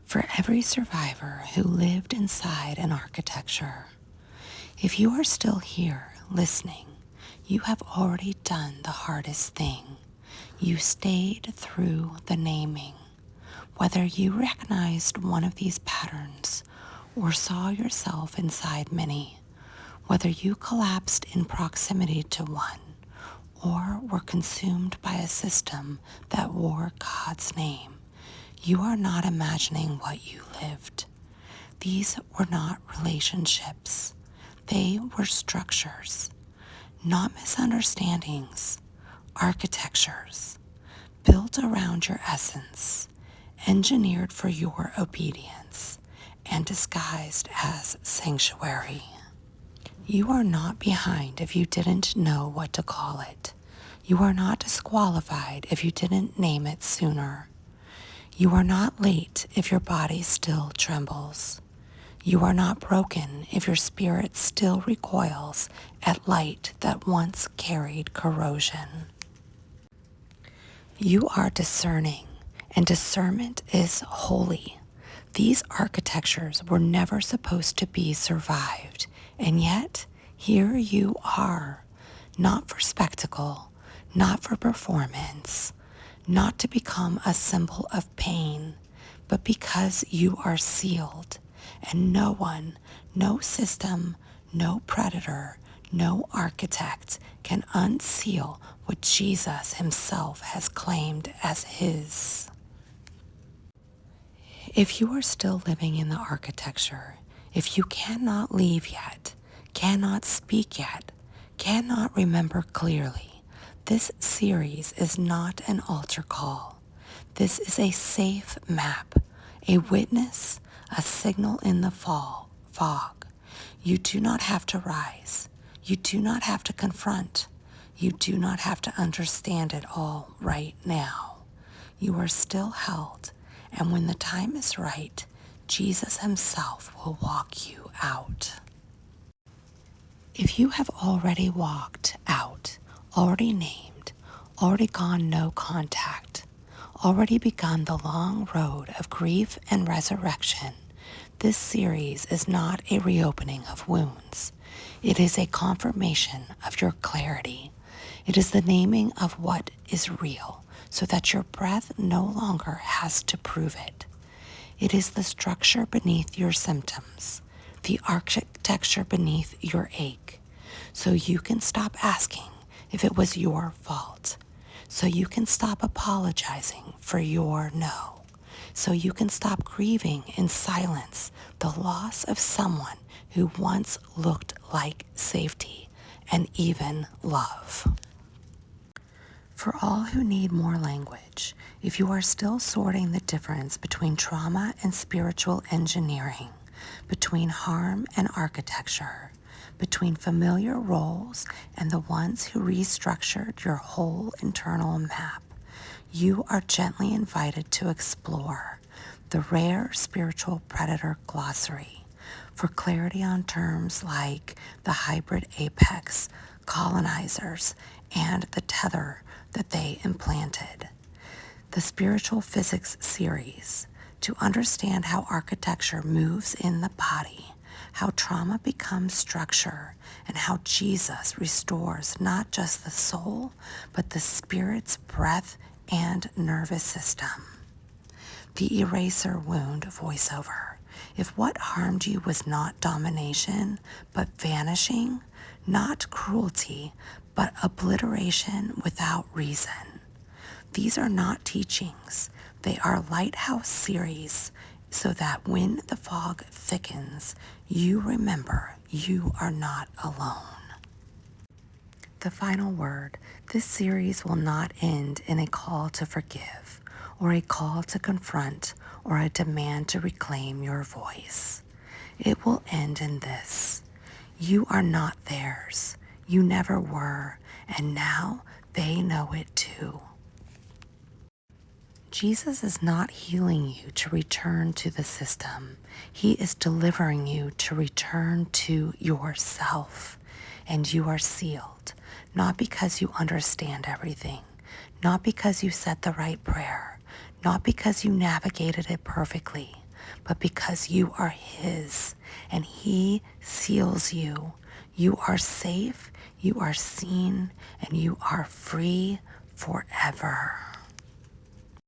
For every survivor who lived inside an architecture, if you are still here listening, you have already done the hardest thing. You stayed through the naming. Whether you recognized one of these patterns or saw yourself inside many, whether you collapsed in proximity to one or were consumed by a system that wore God's name, you are not imagining what you lived. These were not relationships. They were structures, not misunderstandings, architectures, built around your essence, engineered for your obedience, and disguised as sanctuary. You are not behind if you didn't know what to call it. You are not disqualified if you didn't name it sooner. You are not late if your body still trembles. You are not broken if your spirit still recoils at light that once carried corrosion. You are discerning, and discernment is holy. These architectures were never supposed to be survived, and yet here you are, not for spectacle, not for performance, not to become a symbol of pain, but because you are sealed, and no one, no system, no predator, no architect can unseal what Jesus himself has claimed as his. If you are still living in the architecture, if you cannot leave yet, cannot speak yet, cannot remember clearly, this series is not an altar call. This is a safe map, a witness, a signal in the fog. You do not have to rise. You do not have to confront. You do not have to understand it all right now. You are still held, and when the time is right, Jesus himself will walk you out. If you have already walked out, already named, already gone no contact, already begun the long road of grief and resurrection, this series is not a reopening of wounds. It is a confirmation of your clarity. It is the naming of what is real, so that your breath no longer has to prove it. It is the structure beneath your symptoms, the architecture beneath your ache, so you can stop asking if it was your fault, so you can stop apologizing for your no, so you can stop grieving in silence the loss of someone who once looked like safety and even love. For all who need more language, if you are still sorting the difference between trauma and spiritual engineering, between harm and architecture, between familiar roles and the ones who restructured your whole internal map, you are gently invited to explore the rare spiritual predator glossary for clarity on terms like the hybrid apex, colonizers, and the tether that they implanted. The Spiritual Physics series to understand how architecture moves in the body, how trauma becomes structure, and how Jesus restores not just the soul, but the spirit's breath and nervous system. The eraser wound voiceover. If what harmed you was not domination, but vanishing, not cruelty, but obliteration without reason. These are not teachings. They are lighthouse series so that when the fog thickens, you remember you are not alone. The final word, this series will not end in a call to forgive, or a call to confront, or a demand to reclaim your voice. It will end in this: you are not theirs. You never were, and now they know it too. Jesus is not healing you to return to the system. He is delivering you to return to yourself. And you are sealed, not because you understand everything, not because you said the right prayer, not because you navigated it perfectly, but because you are His and He seals you. You are safe, you are seen, and you are free forever.